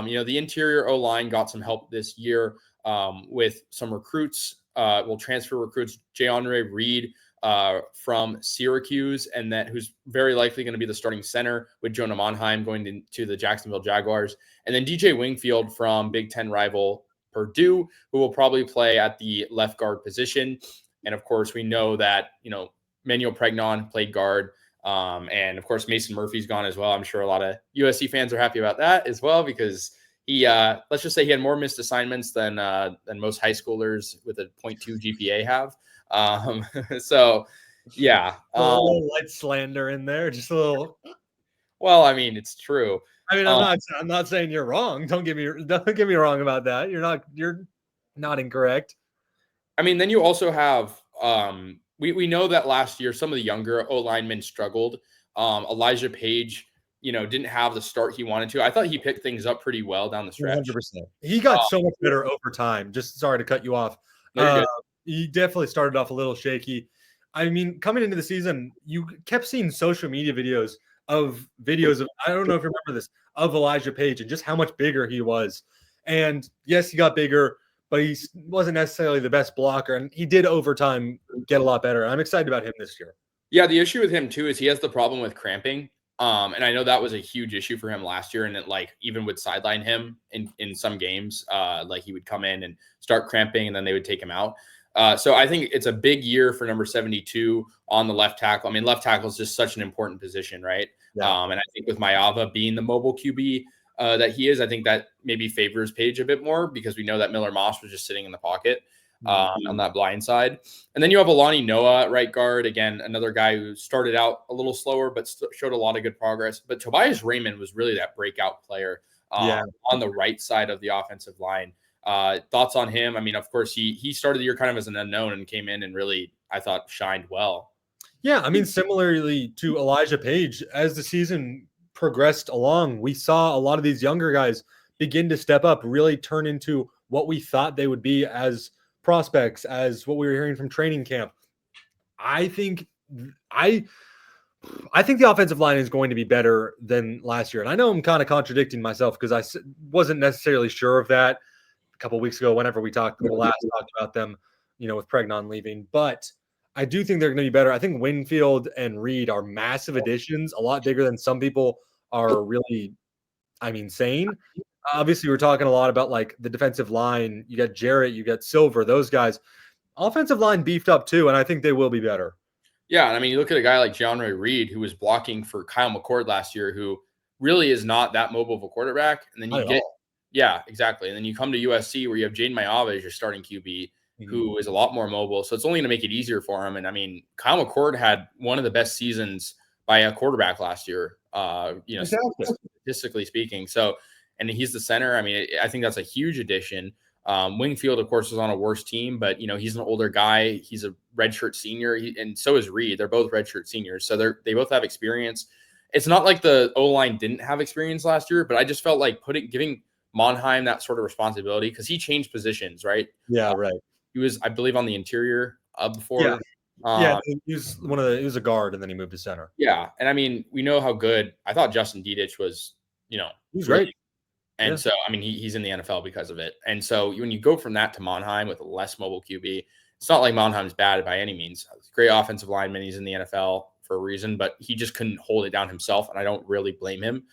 The interior O-line got some help this year with some recruits, transfer recruits, JeAndre Reed from Syracuse, and who's very likely going to be the starting center with Jonah Monheim going to the Jacksonville Jaguars. And then DJ Wingfield from Big Ten rival Purdue, who will probably play at the left guard position. And of course, we know that, Manuel Pregnon played guard. And of course, Mason Murphy's gone as well. I'm sure a lot of USC fans are happy about that as well, because he, let's just say he had more missed assignments than most high schoolers with a 0.2 GPA have. So yeah, a little light slander in there, just a little. Well, I mean, it's true. I mean, I'm not saying you're wrong. Don't get me wrong about that. You're not incorrect. I mean, then you also have we know that last year some of the younger O linemen struggled. Elijah Page, didn't have the start he wanted to. I thought he picked things up pretty well down the stretch. 100%. He got so much better over time. Just sorry to cut you off. He definitely started off a little shaky. I mean, coming into the season, you kept seeing social media videos of I don't know if you remember this, of Elijah Page and just how much bigger he was. And yes, he got bigger, but he wasn't necessarily the best blocker. And he did over time get a lot better. I'm excited about him this year. Yeah, the issue with him too is he has the problem with cramping. And I know that was a huge issue for him last year, and it even would sideline him in some games. He would come in and start cramping, and then they would take him out. So I think it's a big year for number 72 on the left tackle. I mean, left tackle is just such an important position, right? Yeah. And I think with Maeva being the mobile QB that he is, I think that maybe favors Page a bit more, because we know that Miller Moss was just sitting in the pocket on that blind side. And then you have Alani Noah, right guard. Again, another guy who started out a little slower, but showed a lot of good progress. But Tobias Raymond was really that breakout player on the right side of the offensive line. Thoughts on him? I mean, of course, he started the year kind of as an unknown and came in and really, I thought, shined well. Yeah, I mean, similarly to Elijah Page, as the season progressed along, we saw a lot of these younger guys begin to step up, really turn into what we thought they would be as prospects, as what we were hearing from training camp. I think the offensive line is going to be better than last year. And I know I'm kind of contradicting myself, because I wasn't necessarily sure of that a couple of weeks ago, whenever we talked about them, with Pregnon leaving. But I do think they're going to be better. I think Winfield and Reed are massive additions, a lot bigger than some people are really, saying. Obviously, we're talking a lot about the defensive line. You got Jarrett, you got Silver, those guys. Offensive line beefed up too, and I think they will be better. Yeah, and I mean, you look at a guy like JeAndre Reed, who was blocking for Kyle McCord last year, who really is not that mobile of a quarterback. And then yeah, exactly. And then you come to USC, where you have Jaden Maeva as your starting QB, who is a lot more mobile. So it's only going to make it easier for him. And I mean, Kyle McCord had one of the best seasons by a quarterback last year, statistically speaking. So, and he's the center. I mean, I think that's a huge addition. Wingfield, of course, was on a worse team, but he's an older guy. He's a redshirt senior, and so is Reed. They're both redshirt seniors, so they both have experience. It's not like the O-line didn't have experience last year, but I just felt like giving Monheim that sort of responsibility, because he changed positions, right? Yeah, right. He was, I believe, on the interior before. He was a guard, and then he moved to center. Yeah, and I mean, we know how good I thought Justin Dedich was. He was great. And so, I mean, he's in the NFL because of it. And so when you go from that to Monheim with a less mobile QB, it's not like Monheim's bad by any means. Great offensive lineman. He's in the NFL for a reason, but he just couldn't hold it down himself. And I don't really blame him.